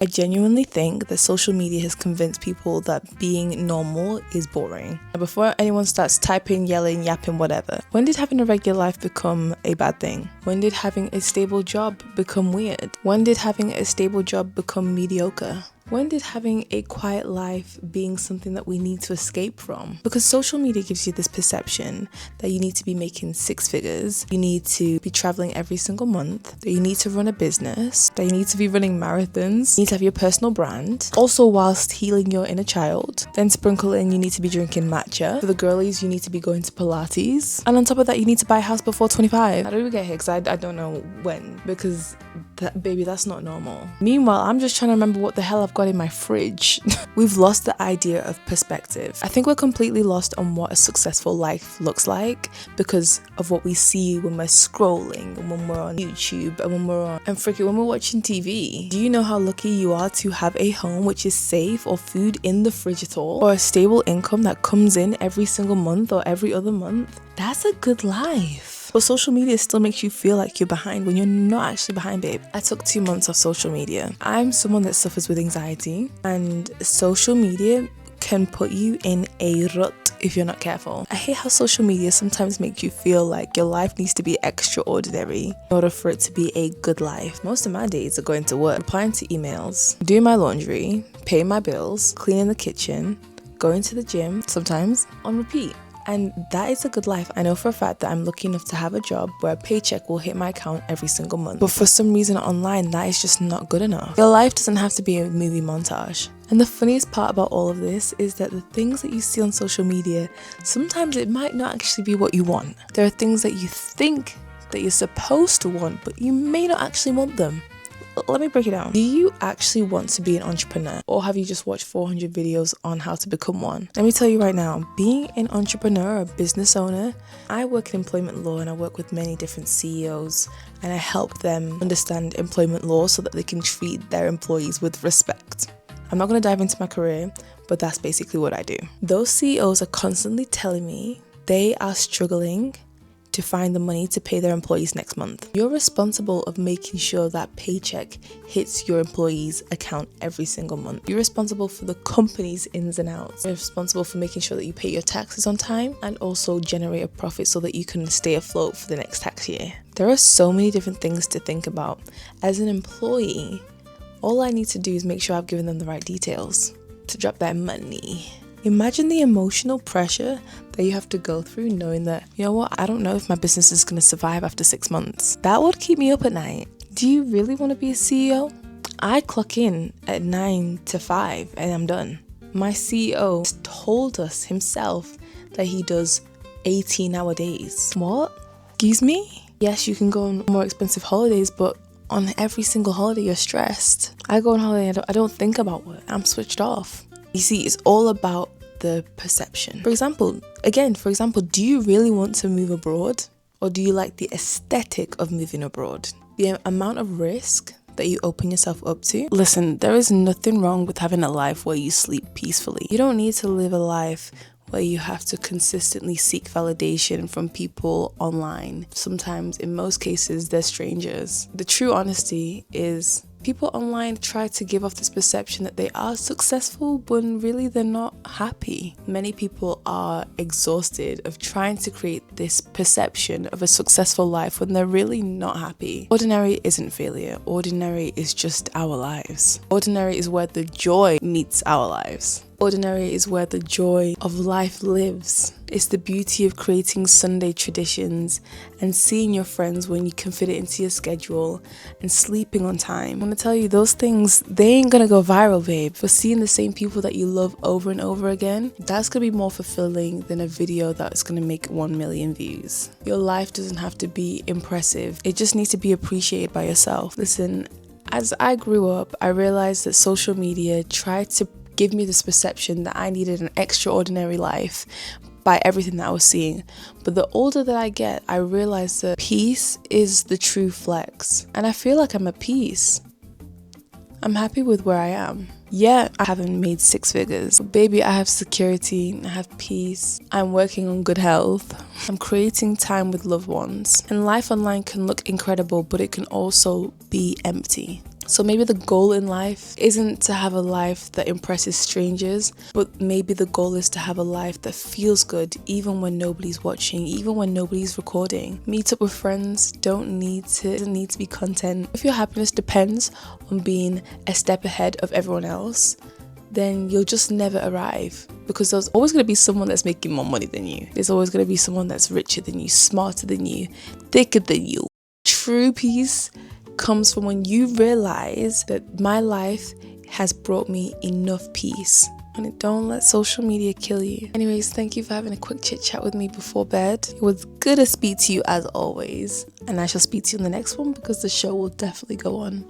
I genuinely think that social media has convinced people that being normal is boring. Before anyone starts typing, yelling, yapping, whatever, when did having a regular life become a bad thing? When did having a stable job become weird? When did having a stable job become mediocre? When did having a quiet life being something that we need to escape from? Because social media gives you this perception that you need to be making six figures, you need to be traveling every single month, that you need to run a business, that you need to be running marathons, you need to have your personal brand, also whilst healing your inner child. Then sprinkle in you need to be drinking matcha. For the girlies, you need to be going to Pilates. And on top of that, you need to buy a house before 25. How do we get here? Because I don't know when, because that's not normal. Meanwhile, I'm just trying to remember what the hell I've got in my fridge. We've lost the idea of perspective. I think we're completely lost on what a successful life looks like because of what we see when we're scrolling and when we're on YouTube and when we're watching TV. Do you know how lucky you are to have a home which is safe, or food in the fridge at all, or a stable income that comes in every single month or every other month? That's a good life. But social media still makes you feel like you're behind when you're not actually behind, babe. I took 2 months off social media. I'm someone that suffers with anxiety, and social media can put you in a rut if you're not careful. I hate how social media sometimes makes you feel like your life needs to be extraordinary in order for it to be a good life. Most of my days are going to work, replying to emails, doing my laundry, paying my bills, cleaning the kitchen, going to the gym, sometimes on repeat. And that is a good life. I know for a fact that I'm lucky enough to have a job where a paycheck will hit my account every single month. But for some reason online, that is just not good enough. Your life doesn't have to be a movie montage. And the funniest part about all of this is that the things that you see on social media, sometimes it might not actually be what you want. There are things that you think that you're supposed to want, but you may not actually want them. Let me break it down. Do you actually want to be an entrepreneur, or have you just watched 400 videos on how to become one? Let me tell you right now, being an entrepreneur or a business owner, I work in employment law and I work with many different CEOs, and I help them understand employment law so that they can treat their employees with respect. I'm not going to dive into my career, but that's basically what I do. Those CEOs are constantly telling me they are struggling to find the money to pay their employees next month. You're responsible of making sure that paycheck hits your employee's account every single month. You're responsible for the company's ins and outs. You're responsible for making sure that you pay your taxes on time and also generate a profit so that you can stay afloat for the next tax year. There are so many different things to think about. As an employee, all I need to do is make sure I've given them the right details to drop their money. Imagine the emotional pressure that you have to go through knowing that, you know what, I don't know if my business is going to survive after 6 months. That would keep me up at night. Do you really want to be a CEO? I clock in at 9 to 5 and I'm done. My CEO told us himself that he does 18-hour days. What? Excuse me? Yes, you can go on more expensive holidays, but on every single holiday you're stressed. I go on holiday, I don't think about work. I'm switched off. You see, it's all about the perception. For example, do you really want to move abroad? Or do you like the aesthetic of moving abroad? The amount of risk that you open yourself up to? Listen, there is nothing wrong with having a life where you sleep peacefully. You don't need to live a life where you have to consistently seek validation from people online. Sometimes, in most cases, they're strangers. The true honesty is people online try to give off this perception that they are successful when really they're not happy. Many people are exhausted of trying to create this perception of a successful life when they're really not happy. Ordinary isn't failure. Ordinary is just our lives. Ordinary is where the joy meets our lives. Ordinary is where the joy of life lives. It's the beauty of creating Sunday traditions and seeing your friends when you can fit it into your schedule and sleeping on time. I want to tell you, those things, they ain't gonna go viral, babe. For seeing the same people that you love over and over again, that's gonna be more fulfilling than a video that's gonna make 1 million views. Your life doesn't have to be impressive. It just needs to be appreciated by yourself. Listen, as I grew up, I realized that social media tried to give me this perception that I needed an extraordinary life by everything that I was seeing. But the older that I get, I realize that peace is the true flex. And I feel like I'm at peace. I'm happy with where I am. Yeah, I haven't made 6 figures. But baby, I have security, I have peace, I'm working on good health, I'm creating time with loved ones. And life online can look incredible, but it can also be empty. So maybe the goal in life isn't to have a life that impresses strangers, but maybe the goal is to have a life that feels good even when nobody's watching, even when nobody's recording. Meet up with friends, doesn't need to be content. If your happiness depends on being a step ahead of everyone else, then you'll just never arrive, because there's always going to be someone that's making more money than you. There's always going to be someone that's richer than you, smarter than you, thicker than you. True peace comes from when you realize that my life has brought me enough peace. And don't let social media kill you. Anyways, thank you for having a quick chit chat with me before bed. It was good to speak to you as always, and I shall speak to you in the next one, because the show will definitely go on.